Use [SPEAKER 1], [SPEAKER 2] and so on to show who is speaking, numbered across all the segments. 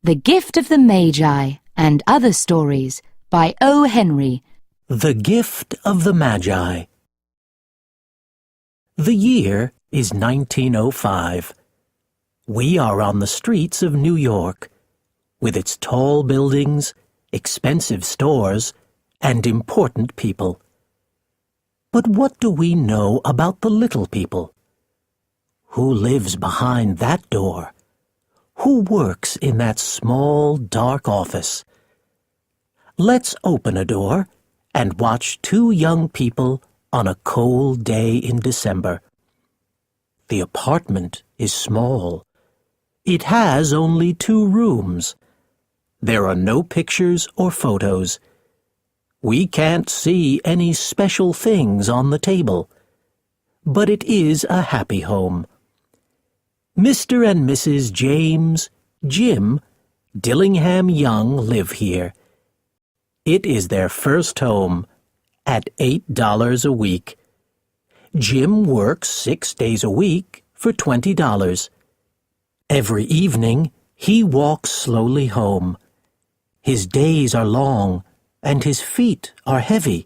[SPEAKER 1] The Gift of the Magi and Other Stories by O. Henry.
[SPEAKER 2] The Gift of the Magi. The year is 1905. We are on the streets of New York, with its tall buildings, expensive stores, and important people. But what do we know about the little people? Who lives behind that door? Who works in that small, dark office? Let's open a door and watch two young people on a cold day in December. The apartment is small. It has only 2 rooms. There are no pictures or photos. We can't see any special things on the table. But it is a happy home. Mr. and Mrs. James, Jim, Dillingham Young live here. It is their first home, at $8 a week. Jim works 6 days a week for $20. Every evening, he walks slowly home. His days are long, and his feet are heavy.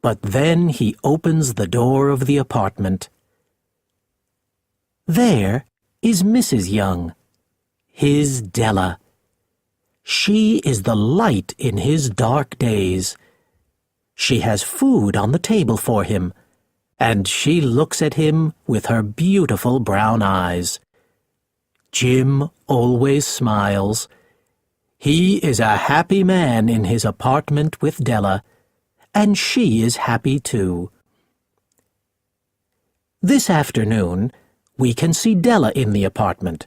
[SPEAKER 2] But then he opens the door of the apartment. There is Mrs. Young, his Della. She is the light in his dark days. She has food on the table for him, and she looks at him with her beautiful brown eyes. Jim always smiles. He is a happy man in his apartment with Della, and she is happy too. This afternoon, we can see Della in the apartment.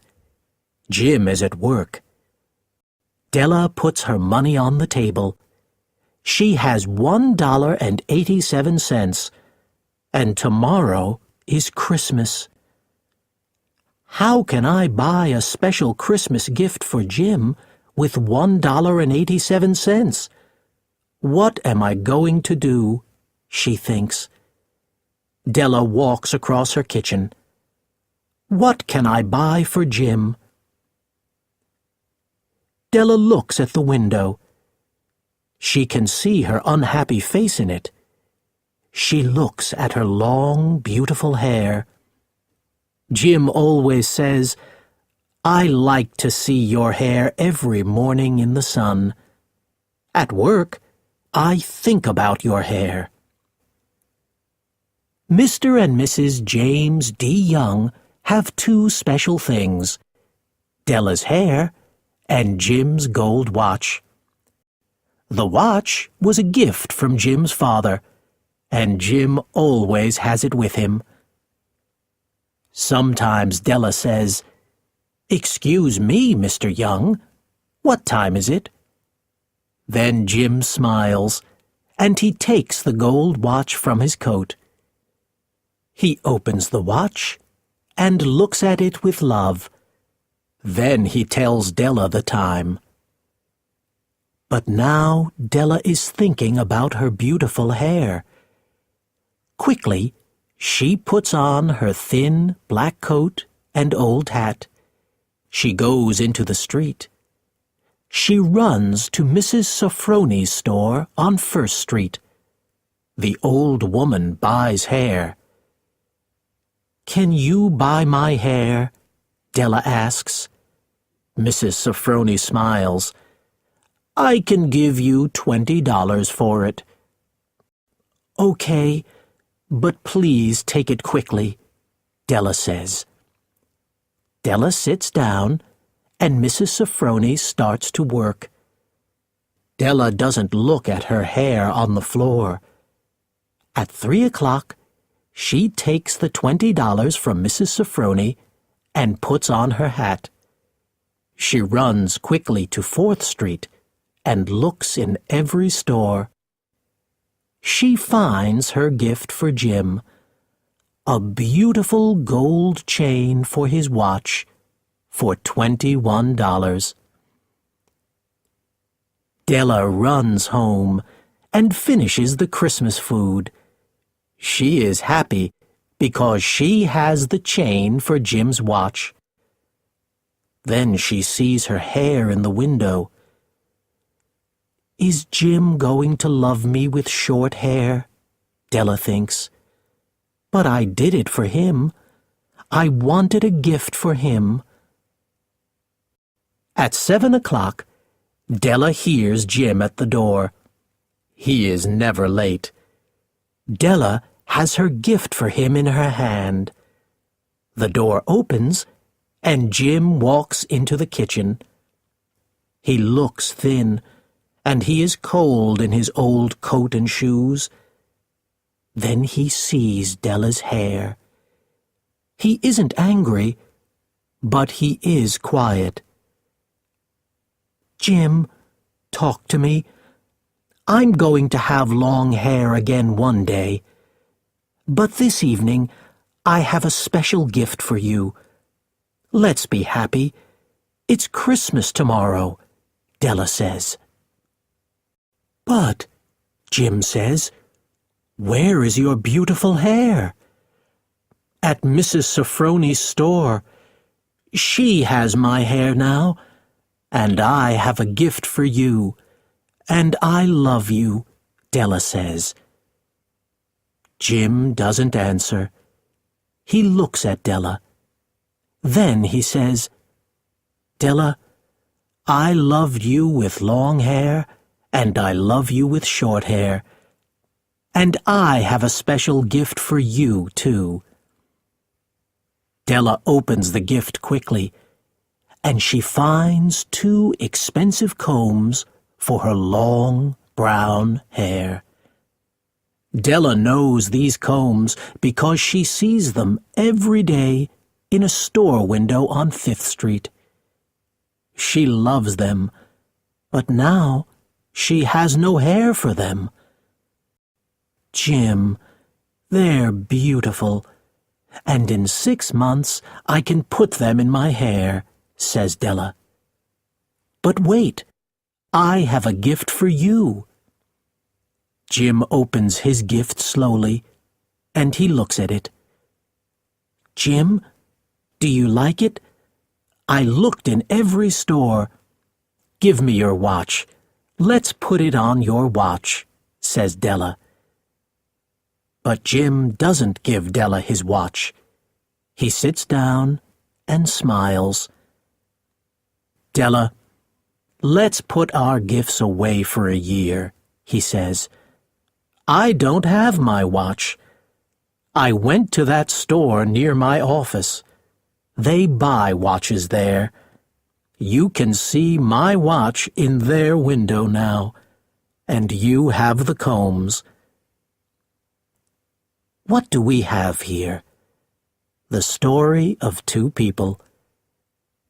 [SPEAKER 2] Jim is at work. Della puts her money on the table. She has $1.87, and tomorrow is Christmas. How can I buy a special Christmas gift for Jim with $1.87? What am I going to do? She thinks. Della walks across her kitchen. What can I buy for Jim? Della looks at the window. She can see her unhappy face in it. She looks at her long, beautiful hair. Jim always says, "I like to see your hair every morning in the sun. At work, I think about your hair." Mr. and Mrs. James D. Young have 2 special things: Della's hair and Jim's gold watch. The watch was a gift from Jim's father, and Jim always has it with him. Sometimes Della says, "Excuse me, Mr. Young, what time is it?" Then Jim smiles, and he takes the gold watch from his coat. He opens the watch and looks at it with love. Then he tells Della the time. But now Della is thinking about her beautiful hair. Quickly, she puts on her thin black coat and old hat. She goes into the street. She runs to Mrs. Sofroni's store on First Street. The old woman buys hair. "Can you buy my hair?" Della asks. Mrs. Sofroni smiles. "I can give you $20 for it." "Okay, but please take it quickly," Della says. Della sits down, and Mrs. Sofroni starts to work. Della doesn't look at her hair on the floor. At 3 o'clock, she takes the $20 from Mrs. Sofroni and puts on her hat. She runs quickly to 4th Street and looks in every store. She finds her gift for Jim, a beautiful gold chain for his watch for $21. Della runs home and finishes the Christmas food. She is happy because she has the chain for Jim's watch. Then she sees her hair in the window. Is Jim going to love me with short hair? Della thinks. But I did it for him. I wanted a gift for him. At 7 o'clock, Della hears Jim at the door. He is never late. Della has her gift for him in her hand. The door opens, and Jim walks into the kitchen. He looks thin, and he is cold in his old coat and shoes. Then he sees Della's hair. He isn't angry, but he is quiet. Jim, talk to me. I'm going to have long hair again one day. But this evening, I have a special gift for you. Let's be happy. It's Christmas tomorrow, Della says. But, Jim says, where is your beautiful hair? At Mrs. Sofroni's store. She has my hair now, and I have a gift for you, and I love you, Della says. Jim doesn't answer. He looks at Della. Then he says, Della, I loved you with long hair, and I love you with short hair. And I have a special gift for you, too. Della opens the gift quickly, and she finds 2 expensive combs for her long, brown hair. Della knows these combs because she sees them every day in a store window on 5th Street. She loves them, but now she has no hair for them. Jim, they're beautiful, and in 6 months I can put them in my hair, says Della. But wait, I have a gift for you. Jim opens his gift slowly, and he looks at it. Jim, do you like it? I looked in every store. Give me your watch. Let's put it on your watch, says Della. But Jim doesn't give Della his watch. He sits down and smiles. Della, let's put our gifts away for a year, he says. I don't have my watch. I went to that store near my office. They buy watches there. You can see my watch in their window now, and you have the combs. What do we have here? The story of 2 people.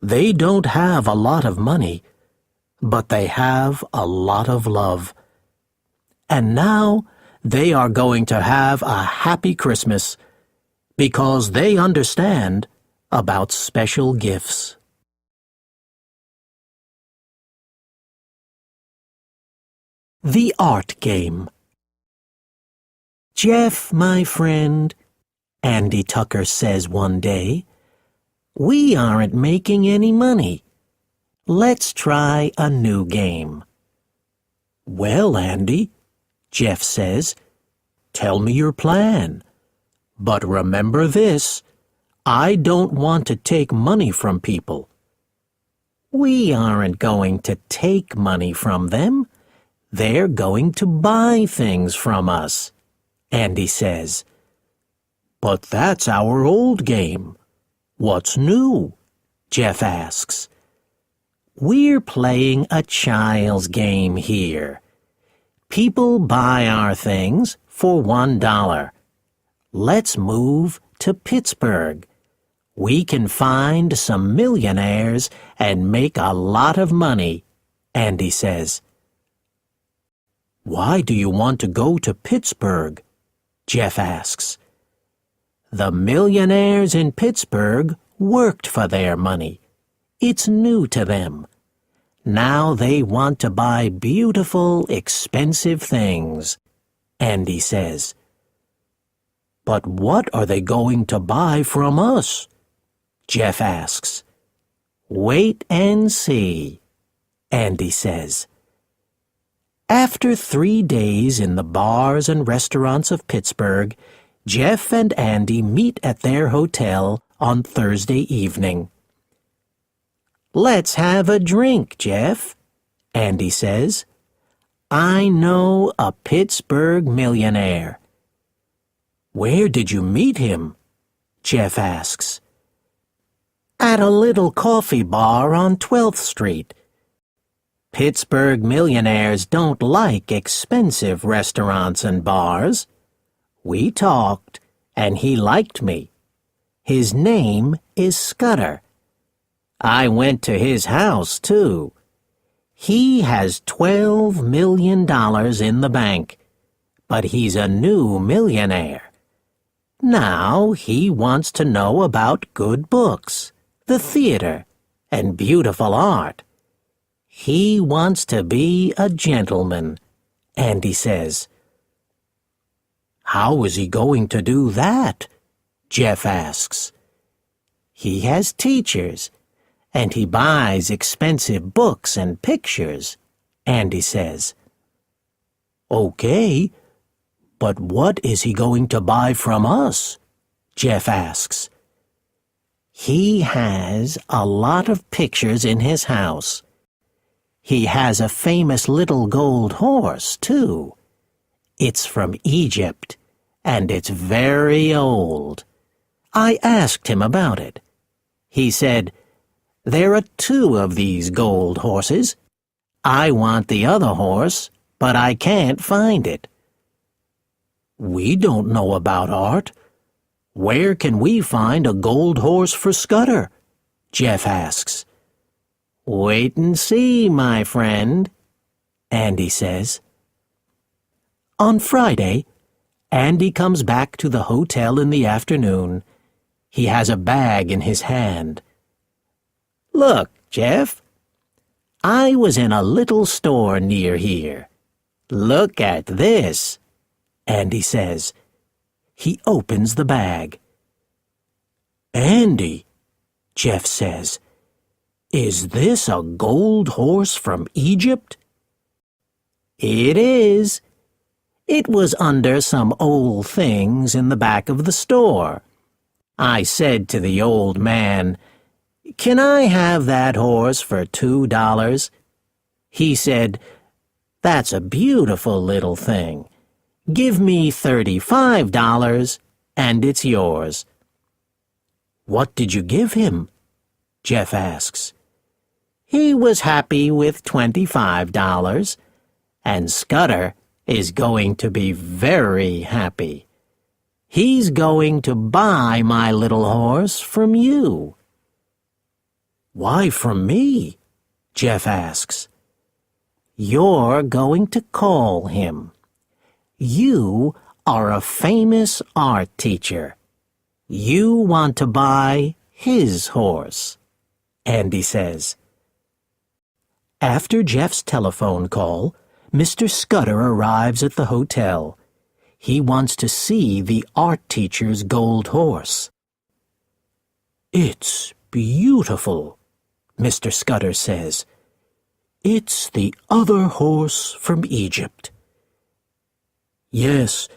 [SPEAKER 2] They don't have a lot of money, but they have a lot of love. And now they are going to have a happy Christmas because they understand about special gifts. The Art Game. Jeff, my friend, Andy Tucker says one day, we aren't making any money. Let's try a new game. Well, Andy, Jeff says, tell me your plan. But remember this, I don't want to take money from people. We aren't going to take money from them. They're going to buy things from us, Andy says. But that's our old game. What's new? Jeff asks. We're playing a child's game here. People buy our things for $1. Let's move to Pittsburgh. We can find some millionaires and make a lot of money, Andy says. Why do you want to go to Pittsburgh? Jeff asks. The millionaires in Pittsburgh worked for their money. It's new to them. Now they want to buy beautiful, expensive things, Andy says. But what are they going to buy from us? Jeff asks. Wait and see, Andy says. After 3 days in the bars and restaurants of Pittsburgh, Jeff and Andy meet at their hotel on Thursday evening. "Let's have a drink, Jeff," Andy says. "I know a Pittsburgh millionaire." "Where did you meet him?" Jeff asks. "At a little coffee bar on 12th Street. Pittsburgh millionaires don't like expensive restaurants and bars. We talked, and he liked me. His name is Scudder. I went to his house, too. He has $12 million in the bank, but he's a new millionaire. Now he wants to know about good books, the theater, and beautiful art. He wants to be a gentleman," Andy says. "How is he going to do that?" Jeff asks. "He has teachers, and he buys expensive books and pictures," Andy says. "Okay, but what is he going to buy from us?" Jeff asks. "He has a lot of pictures in his house. He has a famous little gold horse, too. It's from Egypt, and it's very old. I asked him about it. He said, 'There are 2 of these gold horses. I want the other horse, but I can't find it.'" "We don't know about art. Where can we find a gold horse for Scudder?" Jeff asks. "Wait and see, my friend," Andy says. On Friday, Andy comes back to the hotel in the afternoon. He has a bag in his hand. "Look, Jeff, I was in a little store near here. Look at this," Andy says. He opens the bag. "Andy," Jeff says, "is this a gold horse from Egypt?" "It is. It was under some old things in the back of the store. I said to the old man, 'Can I have that horse for $2? He said, 'That's a beautiful little thing. Give me $35, and it's yours.'" "What did you give him?" Jeff asks. "He was happy with $25, and Scudder is going to be very happy. He's going to buy my little horse from you." "Why from me?" Jeff asks. "You're going to call him. You are a famous art teacher. You want to buy his horse," Andy says. After Jeff's telephone call, Mr. Scudder arrives at the hotel. He wants to see the art teacher's gold horse. "It's beautiful," Mr. Scudder says. "It's the other horse from Egypt." Yes,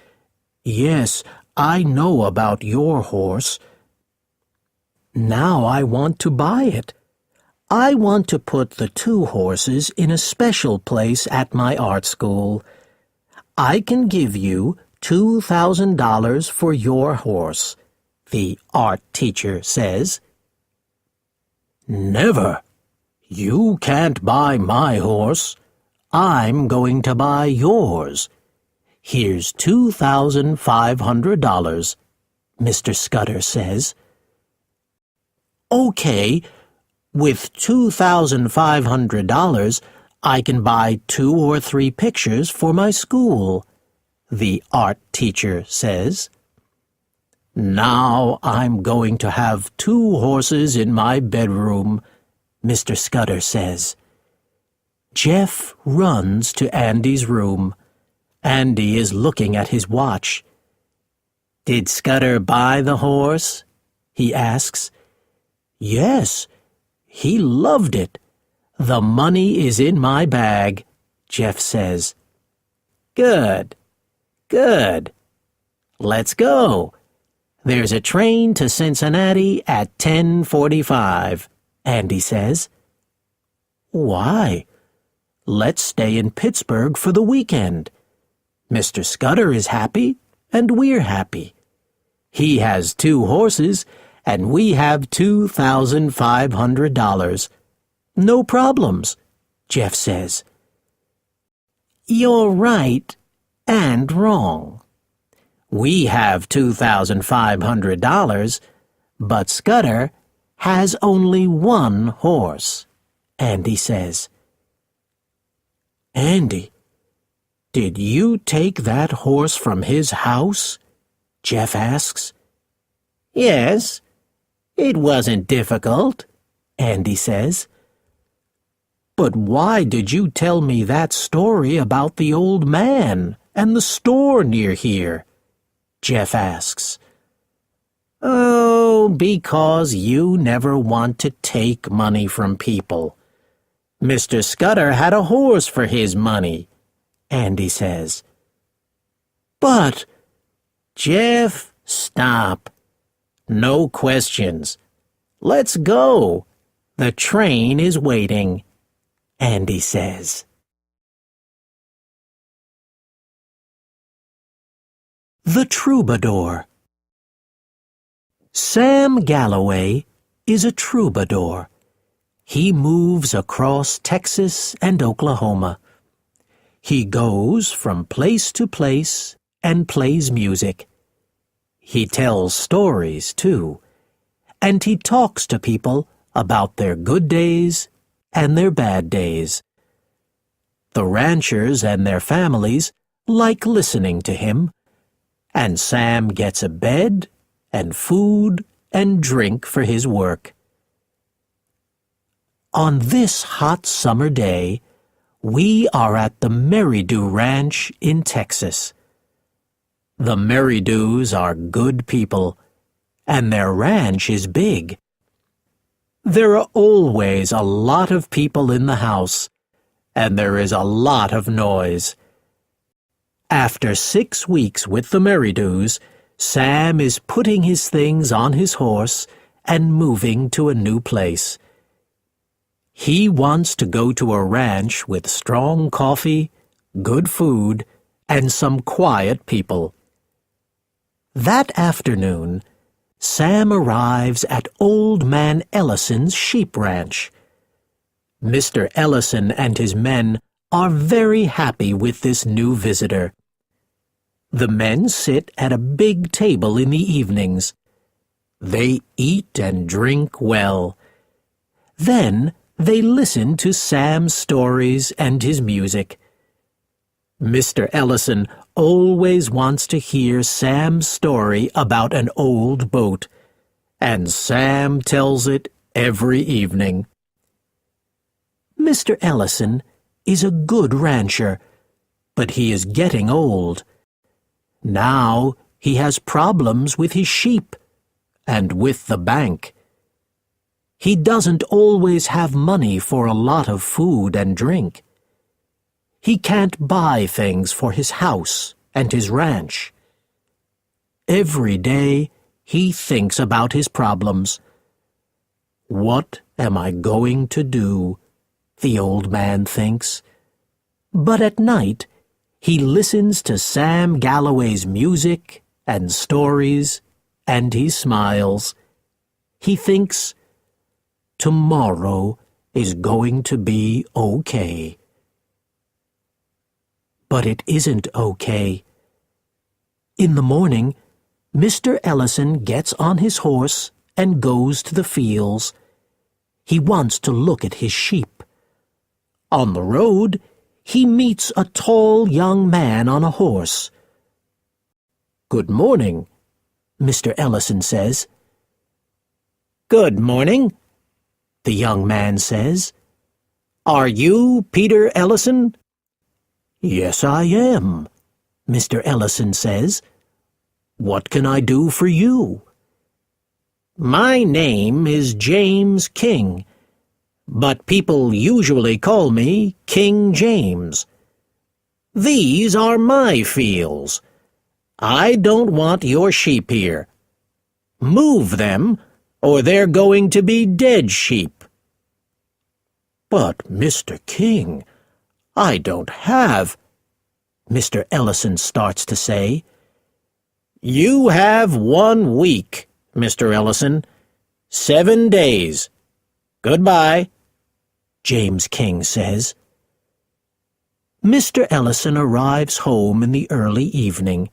[SPEAKER 2] I know about your horse. Now I want to buy it. I want to put the 2 horses in a special place at my art school. I can give you $2,000 for your horse," the art teacher says. "Never. You can't buy my horse. I'm going to buy yours. Here's $2,500, Mr. Scudder says. "Okay, with $2,500, I can buy 2 or 3 pictures for my school," the art teacher says. "Now I'm going to have 2 horses in my bedroom," Mr. Scudder says. Jeff runs to Andy's room. Andy is looking at his watch. "Did Scudder buy the horse?" he asks. "Yes, He loved it. "The money is in my bag," Jeff says. "Good, good. Let's go. There's a train to Cincinnati at 10:45, Andy says. "Why? Let's stay in Pittsburgh for the weekend. Mr. Scudder is happy, and we're happy. He has 2 horses, and we have $2,500. No problems," Jeff says. "You're right and wrong. We have $2,500, but Scudder has only 1 horse," Andy says. "Andy, did you take that horse from his house?" Jeff asks. "Yes, it wasn't difficult," Andy says. "But why did you tell me that story about the old man and the store near here?" Jeff asks. "Oh, because you never want to take money from people. Mr. Scudder had a horse for his money," Andy says. "But—" "Jeff, stop. No questions. Let's go. The train is waiting," Andy says. The Troubadour. Sam Galloway is a troubadour. He moves across Texas and Oklahoma. He goes from place to place and plays music. He tells stories, too, and he talks to people about their good days and their bad days. The ranchers and their families like listening to him, and Sam gets a bed and food and drink for his work. On this hot summer day, we are at the Merridew Ranch in Texas. The Merridews are good people, and their ranch is big. There are always a lot of people in the house, and there is a lot of noise. After 6 weeks with the Merridews, Sam is putting his things on his horse and moving to a new place. He wants to go to a ranch with strong coffee, good food, and some quiet people. That afternoon, Sam arrives at Old Man Ellison's sheep ranch. Mr. Ellison and his men are very happy with this new visitor. The men sit at a big table in the evenings. They eat and drink well. Then they listen to Sam's stories and his music. Mr. Ellison always wants to hear Sam's story about an old boat, and Sam tells it every evening. Mr. Ellison is a good rancher, but he is getting old. Now he has problems with his sheep and with the bank. He doesn't always have money for a lot of food and drink. He can't buy things for his house and his ranch. Every day he thinks about his problems. "What am I going to do?" the old man thinks. But at night he listens to Sam Galloway's music and stories, and he smiles. He thinks, tomorrow is going to be okay. But it isn't okay. In the morning, Mr. Ellison gets on his horse and goes to the fields. He wants to look at his sheep. On the road, he meets a tall young man on a horse. "Good morning," Mr. Ellison says. "Good morning," the young man says. "Are you Peter Ellison?" "Yes, I am," Mr. Ellison says. "What can I do for you?" "My name is James King, but people usually call me King James. These are my fields. I don't want your sheep here. Move them, or they're going to be dead sheep." "But, Mr. King, I don't have—" Mr. Ellison starts to say. "You have 1 week, Mr. Ellison. 7 days. Goodbye," James King says. Mr. Ellison arrives home in the early evening.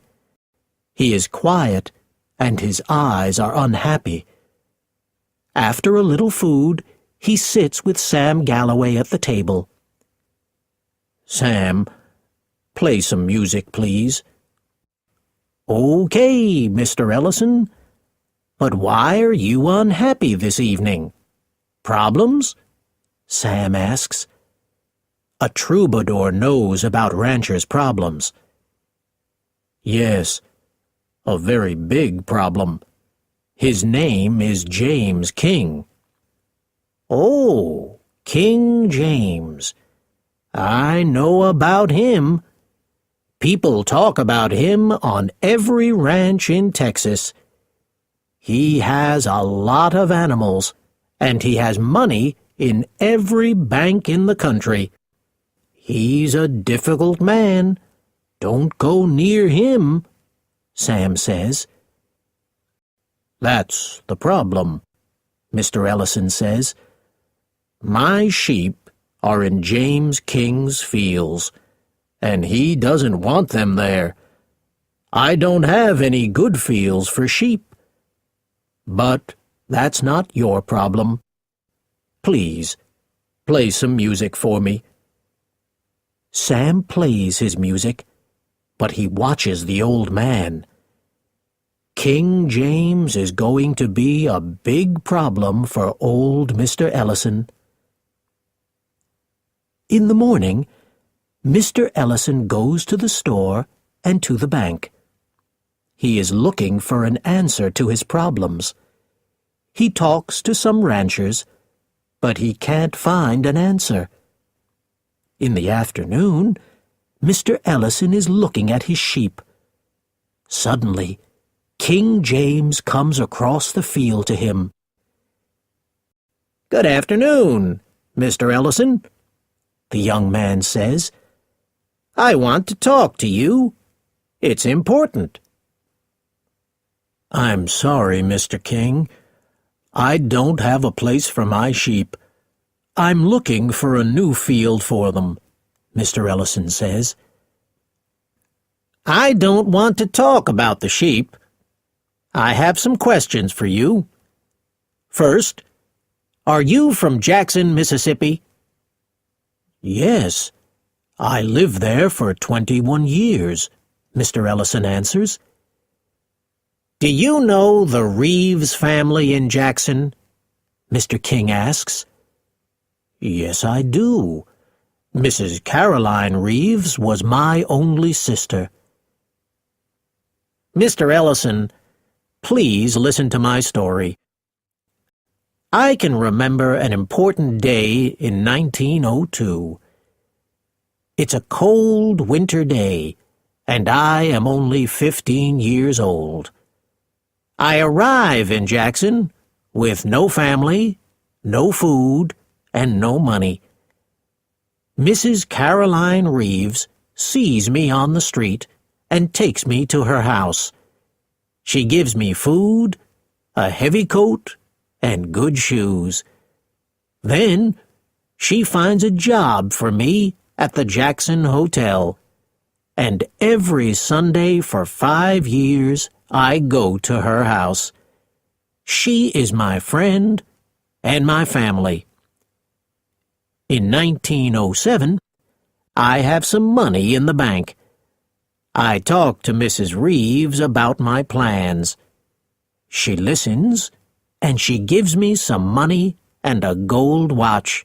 [SPEAKER 2] He is quiet, and his eyes are unhappy. After a little food, he sits with Sam Galloway at the table. "Sam, play some music, please." "Okay, Mr. Ellison. But why are you unhappy this evening? Problems?" Sam asks. A troubadour knows about ranchers' problems. "Yes, a very big problem. His name is James King." "Oh, King James. I know about him. People talk about him on every ranch in Texas. He has a lot of animals, and he has money in every bank in the country. He's a difficult man. Don't go near him," Sam says. "That's the problem," Mr. Ellison says. "My sheep are in James King's fields, and he doesn't want them there. I don't have any good fields for sheep. But that's not your problem. Please, play some music for me." Sam plays his music, but he watches the old man. King James is going to be a big problem for old Mr. Ellison. In the morning, Mr. Ellison goes to the store and to the bank. He is looking for an answer to his problems. He talks to some ranchers, but he can't find an answer. In the afternoon, Mr. Ellison is looking at his sheep. Suddenly, King James comes across the field to him. "Good afternoon, Mr. Ellison," the young man says. "I want to talk to you. It's important." "I'm sorry, Mr. King. I don't have a place for my sheep. I'm looking for a new field for them," Mr. Ellison says. "I don't want to talk about the sheep. I have some questions for you. First, are you from Jackson, Mississippi?" "Yes, I lived there for 21 years, Mr. Ellison answers. "Do you know the Reeves family in Jackson?" Mr. King asks. "Yes, I do. Mrs. Caroline Reeves was my only sister." "Mr. Ellison, please listen to my story. I can remember an important day in 1902. It's a cold winter day, and I am only 15 years old. I arrive in Jackson with no family, no food, and no money. Mrs. Caroline Reeves sees me on the street and takes me to her house. She gives me food, a heavy coat, and good shoes. Then she finds a job for me at the Jackson Hotel, and every Sunday for 5 years I go to her house. She is my friend and my family. In 1907, I have some money in the bank. I talk to Mrs. Reeves about my plans. She listens, and she gives me some money and a gold watch.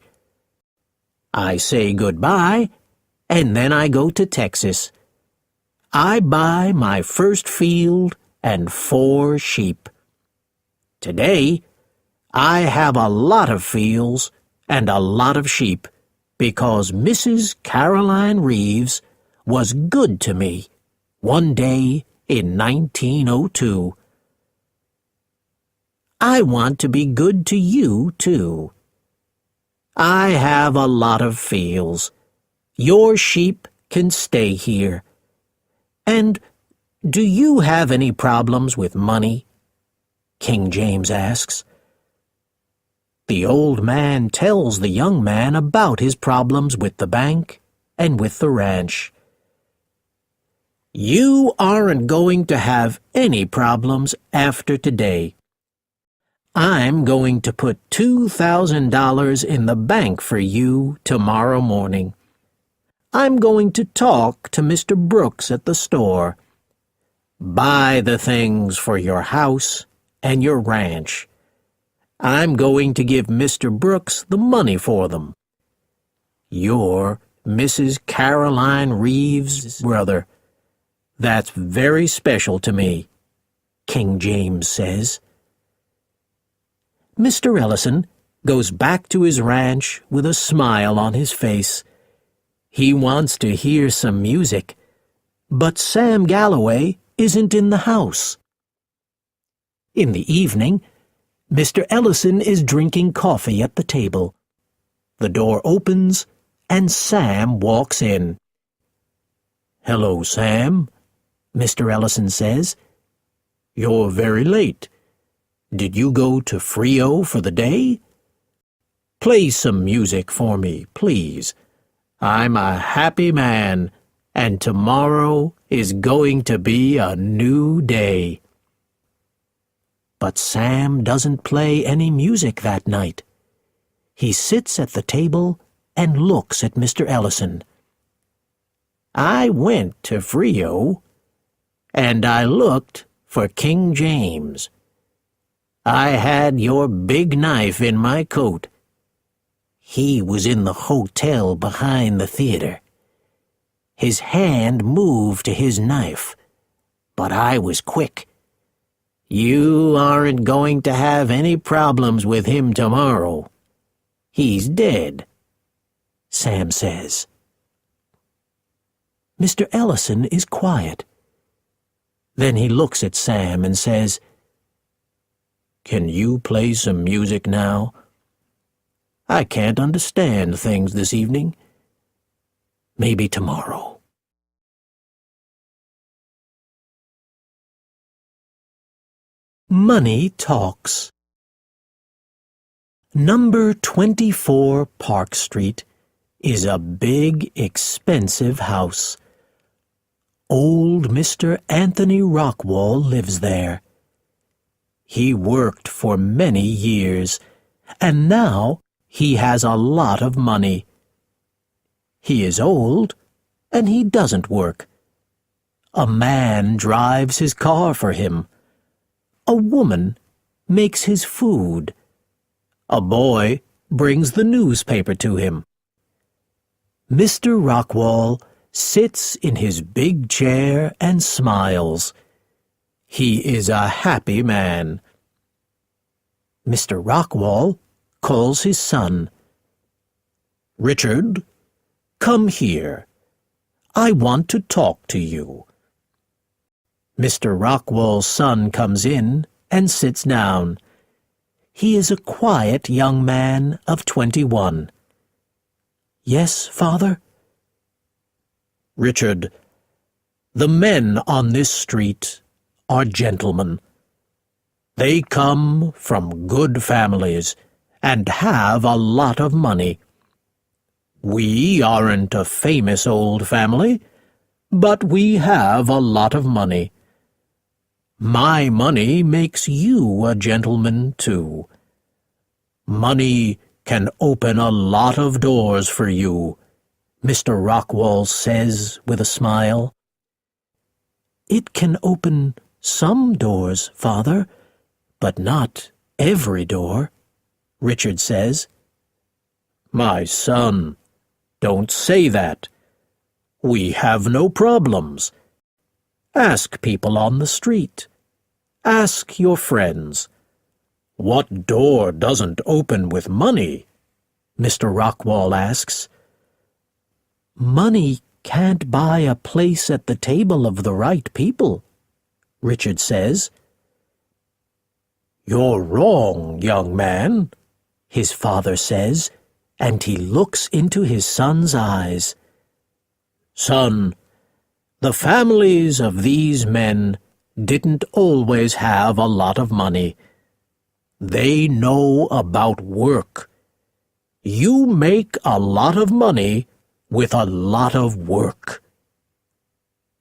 [SPEAKER 2] I say goodbye, and then I go to Texas. I buy my first field and 4 sheep. Today, I have a lot of fields and a lot of sheep because Mrs. Caroline Reeves was good to me one day in 1902. I want to be good to you, too. I have a lot of fields. Your sheep can stay here. And do you have any problems with money? King James asks. The old man tells the young man about his problems with the bank and with the ranch. You aren't going to have any problems after today. I'm going to put $2,000 in the bank for you tomorrow morning. I'm going to talk to Mr. Brooks at the store. Buy the things for your house and your ranch. I'm going to give Mr. Brooks the money for them. You're Mrs. Caroline Reeves' brother. That's very special to me, King James says. Mr. Ellison goes back to his ranch with a smile on his face. He wants to hear some music, but Sam Galloway isn't in the house. In the evening, Mr. Ellison is drinking coffee at the table. The door opens, and Sam walks in. "Hello, Sam," Mr. Ellison says. "You're very late. Did you go to Frio for the day? Play some music for me, please. I'm a happy man, and tomorrow is going to be a new day." But Sam doesn't play any music that night. He sits at the table and looks at Mr. Ellison. "I went to Frio, and I looked for King James. I had your big knife in my coat. He was in the hotel behind the theater. His hand moved to his knife, but I was quick. You aren't going to have any problems with him tomorrow. He's dead," Sam says. Mr. Ellison is quiet. Then he looks at Sam and says, "Can you play some music now? I can't understand things this evening. Maybe tomorrow." Money Talks. Number 24 Park Street is a big, expensive house. Old Mr. Anthony Rockwall lives there. He worked for many years, and now he has a lot of money. He is old, and he doesn't work. A man drives his car for him. A woman makes his food. A boy brings the newspaper to him. Mr. Rockwall sits in his big chair and smiles. He is a happy man. Mr. Rockwall calls his son. "Richard, come here. I want to talk to you." Mr. Rockwall's son comes in and sits down. He is a quiet young man of 21. "Yes, father?" "Richard, the men on this street are gentlemen. They come from good families and have a lot of money. We aren't a famous old family, but we have a lot of money. My money makes you a gentleman, too. Money can open a lot of doors for you," Mr. Rockwall says with a smile. "It can open some doors, father, but not every door," Richard says. "My son, don't say that. We have no problems. Ask people on the street. Ask your friends. What door doesn't open with money? Mr. Rockwall asks. Money can't buy a place at the table of the right people, Richard says. You're wrong, young man, his father says, and he looks into his son's eyes. Son, the families of these men didn't always have a lot of money. They know about work. You make a lot of money with a lot of work.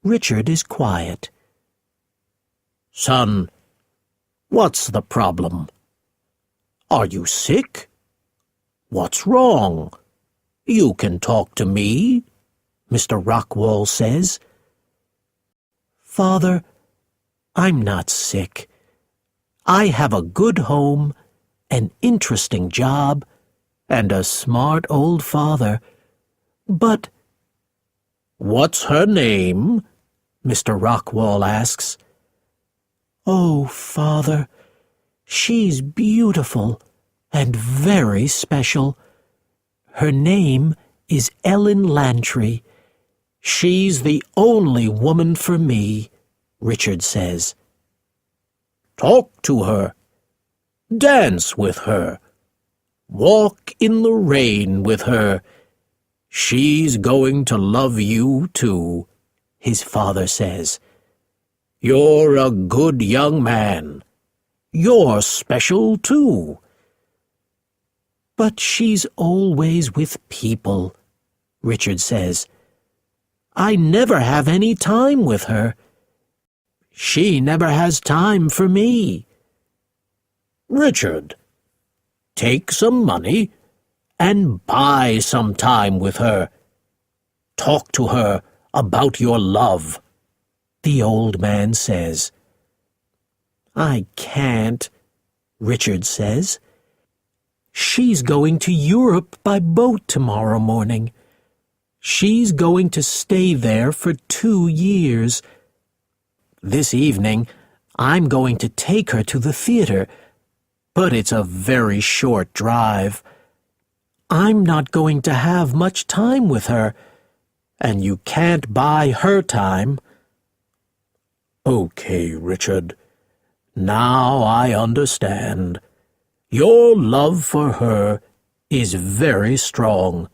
[SPEAKER 2] Richard is quiet. Son, what's the problem? Are you sick? What's wrong? You can talk to me, Mr. Rockwall says. Father, I'm not sick. I have a good home, an interesting job, and a smart old father. But— What's her name? Mr. Rockwall asks. Oh, Father, she's beautiful and very special. Her name is Ellen Lantry. She's the only woman for me, Richard says. Talk to her. Dance with her. Walk in the rain with her. She's going to love you, too, his father says. You're a good young man. You're special, too. But she's always with people, Richard says. I never have any time with her. She never has time for me. Richard, take some money and buy some time with her. Talk to her about your love, the old man says. I can't, Richard says. She's going to Europe by boat tomorrow morning. She's going to stay there for 2 years. This evening, I'm going to take her to the theater, but it's a very short drive. I'm not going to have much time with her, and you can't buy her time. Okay, Richard. Now I understand. Your love for her is very strong,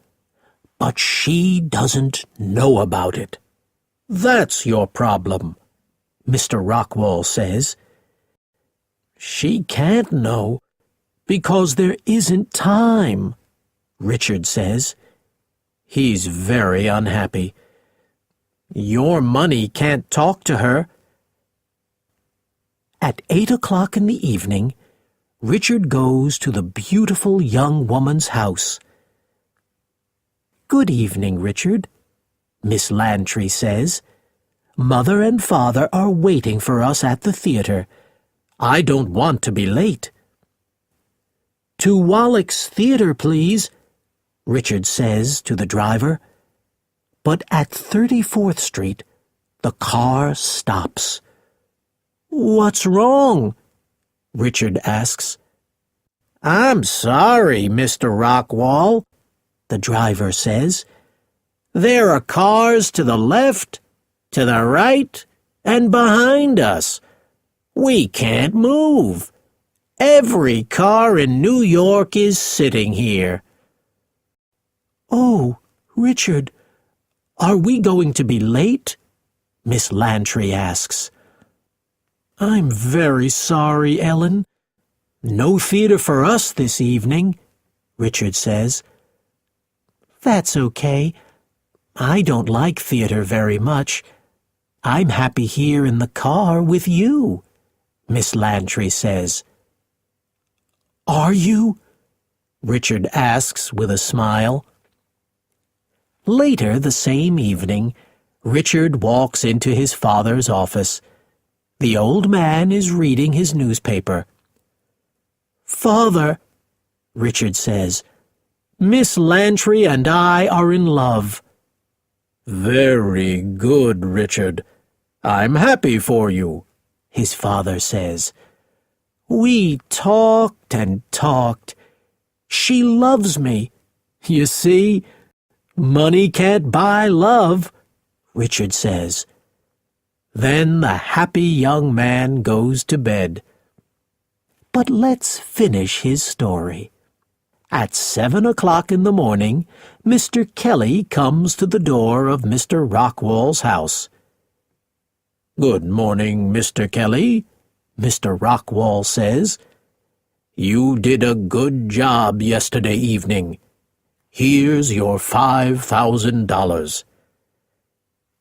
[SPEAKER 2] but she doesn't know about it. That's your problem, Mr. Rockwall says. She can't know because there isn't time, Richard says. He's very unhappy. Your money can't talk to her. At 8 o'clock in the evening, Richard goes to the beautiful young woman's house. Good evening, Richard, Miss Lantry says. Mother and Father are waiting for us at the theater. I don't want to be late. To Wallach's Theater, please, Richard says to the driver. But at 34th Street, the car stops. What's wrong? Richard asks. I'm sorry, Mr. Rockwall, the driver says. There are cars to the left, to the right, and behind us. We can't move. Every car in New York is sitting here. Oh, Richard, are we going to be late? Miss Lantry asks. I'm very sorry, Ellen. No theater for us this evening, Richard says. That's okay. I don't like theater very much. I'm happy here in the car with you, Miss Lantry says. Are you? Richard asks with a smile. Later the same evening, Richard walks into his father's office. The old man is reading his newspaper. Father, Richard says, Miss Lantry and I are in love. Very good, Richard. I'm happy for you, his father says. We talked and talked. She loves me, You see, money can't buy love, Richard says. Then the happy young man goes to bed. But let's finish his story. At 7 o'clock in the morning, Mr. Kelly comes to the door of Mr. Rockwall's house. "Good morning, Mr. Kelly," Mr. Rockwall says. "You did a good job yesterday evening. Here's your $5,000.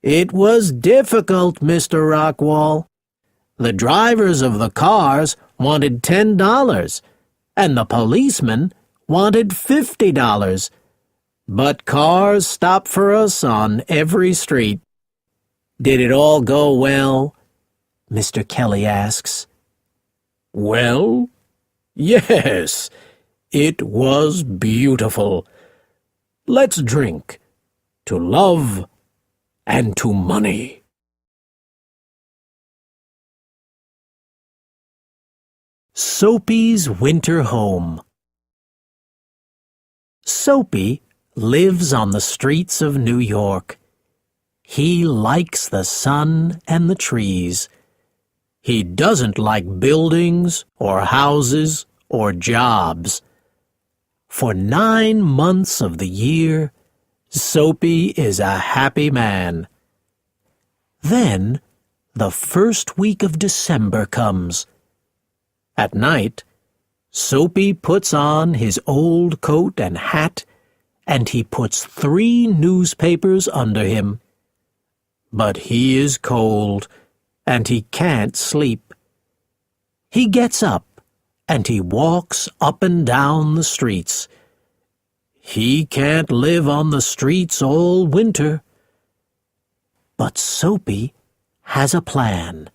[SPEAKER 2] "It was difficult, Mr. Rockwall. The drivers of the cars wanted $10, and the policeman wanted $50. But cars stopped for us on every street." "Did it all go well?" Mr. Kelly asks. "Well, yes, it was beautiful. Let's drink to love and to money." Soapy's Winter Home. Soapy lives on the streets of New York. He likes the sun and the trees. He doesn't like buildings or houses or jobs. For 9 months of the year, Soapy is a happy man. Then, the first week of December comes. At night, Soapy puts on his old coat and hat, and he puts 3 newspapers under him. But he is cold, and he can't sleep. He gets up, and he walks up and down the streets. He can't live on the streets all winter. But Soapy has a plan.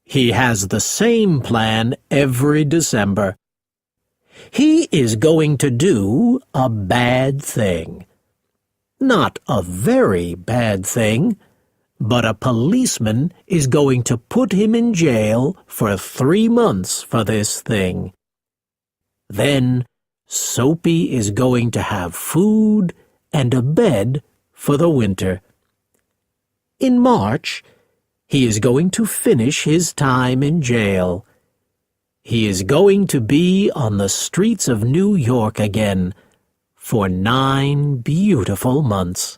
[SPEAKER 2] He has the same plan every December. He is going to do a bad thing. Not a very bad thing, but a policeman is going to put him in jail for 3 months for this thing. Then Soapy is going to have food and a bed for the winter. In March, he is going to finish his time in jail. He is going to be on the streets of New York again for 9 beautiful months.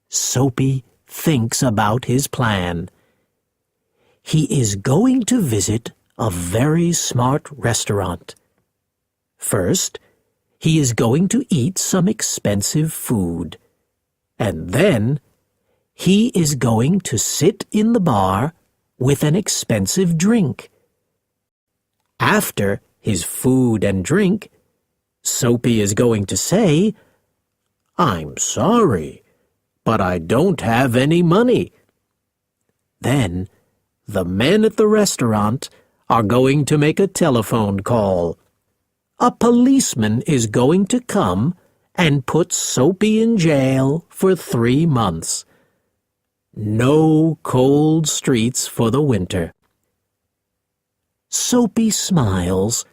[SPEAKER 2] Soapy thinks about his plan. He is going to visit a very smart restaurant. First, he is going to eat some expensive food. And then, he is going to sit in the bar with an expensive drink. After his food and drink, Soapy is going to say, "I'm sorry, but I don't have any money." Then, the men at the restaurant are going to make a telephone call. A policeman is going to come and put Soapy in jail for 3 months. No cold streets for the winter. Soapy smiles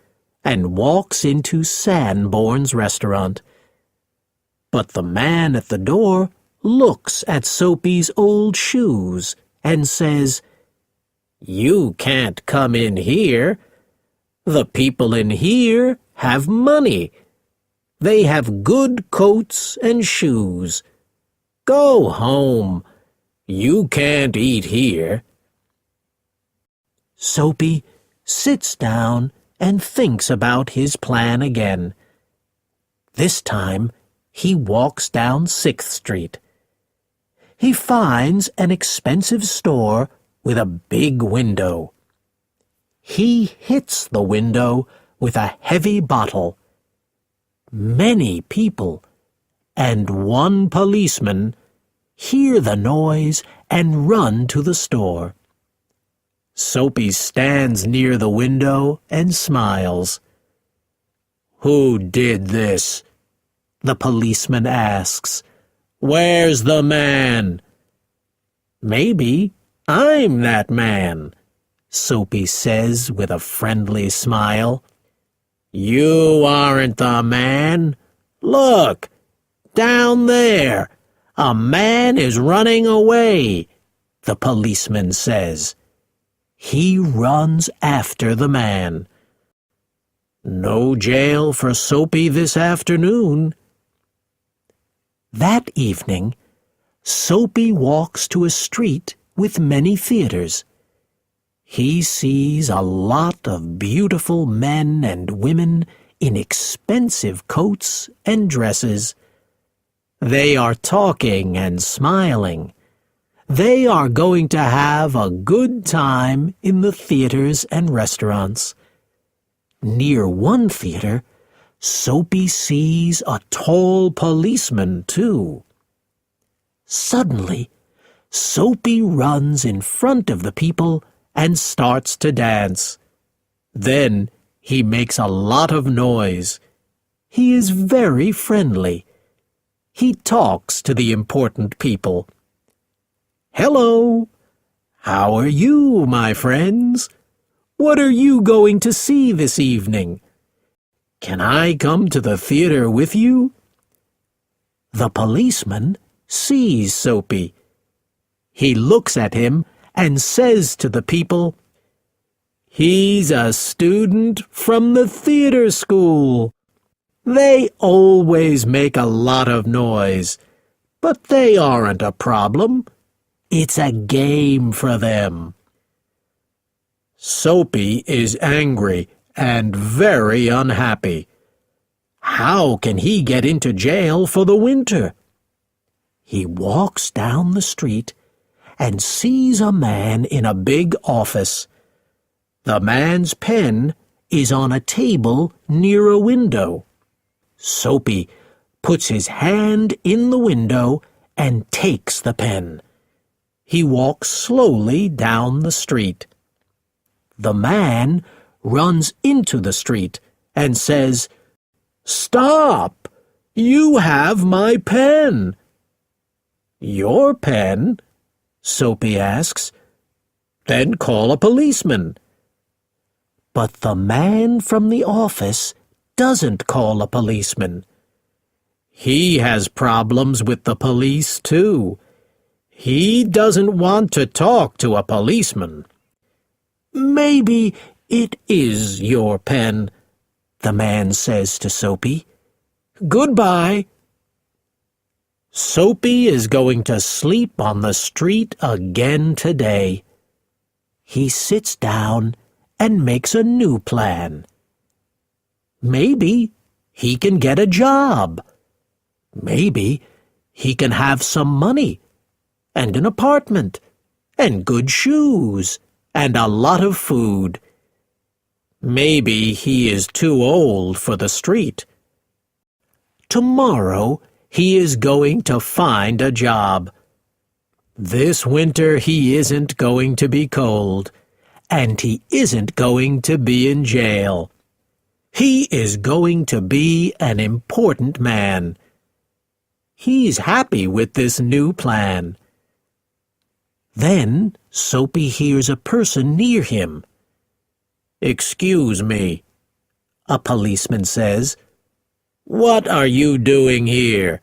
[SPEAKER 2] and walks into Sanborn's restaurant. But the man at the door looks at Soapy's old shoes and says, "You can't come in here. The people in here have money. They have good coats and shoes. Go home. You can't eat here." Soapy sits down and thinks about his plan again. This time, he walks down 6th Street. He finds an expensive store with a big window. He hits the window with a heavy bottle. Many people and 1 policeman hear the noise and run to the store. Soapy stands near the window and smiles. "Who did this?" the policeman asks. "Where's the man?" "Maybe I'm that man," Soapy says with a friendly smile. "You aren't the man," Look, down there, a man is running away, the policeman says. He runs after the man. No jail for Soapy this afternoon. That evening, Soapy walks to a street with many theaters. He sees a lot of beautiful men and women in expensive coats and dresses. They are talking and smiling. They are going to have a good time in the theaters and restaurants. Near one theater, Soapy sees a tall policeman, too. Suddenly, Soapy runs in front of the people and starts to dance. Then he makes a lot of noise. He is very friendly. He talks to the important people. "Hello! How are you, my friends? What are you going to see this evening? Can I come to the theater with you?" The policeman sees Soapy. He looks at him and says to the people, "He's a student from the theater school. They always make a lot of noise, but they aren't a problem. It's a game for them." Soapy is angry and very unhappy. How can he get into jail for the winter? He walks down the street and sees a man in a big office. The man's pen is on a table near a window. Soapy puts his hand in the window and takes the pen. He walks slowly down the street. The man runs into the street and says, "Stop! You have my pen." "Your pen?" Soapy asks. "Then call a policeman." But the man from the office doesn't call a policeman. He has problems with the police, too. He doesn't want to talk to a policeman. "Maybe it is your pen," the man says to Soapy. "Goodbye." Soapy is going to sleep on the street again today. He sits down and makes a new plan. Maybe he can get a job. Maybe he can have some money and an apartment and good shoes and a lot of food. Maybe he is too old for the street. Tomorrow he is going to find a job. This winter he isn't going to be cold, and he isn't going to be in jail. He is going to be an important man. He's happy with this new plan. Then Soapy hears a person near him. "Excuse me," a policeman says. "What are you doing here?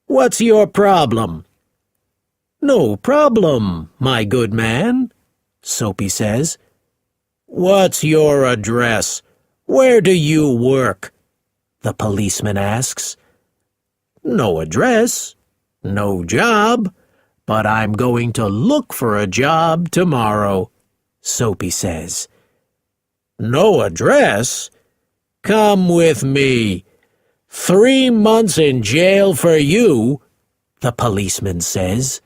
[SPEAKER 2] What's your problem?" "No problem, my good man," Soapy says. "What's your address? Where do you work?" the policeman asks. "No address, no job, but I'm going to look for a job tomorrow," Soapy says. "No address? Come with me. 3 months in jail for you," the policeman says.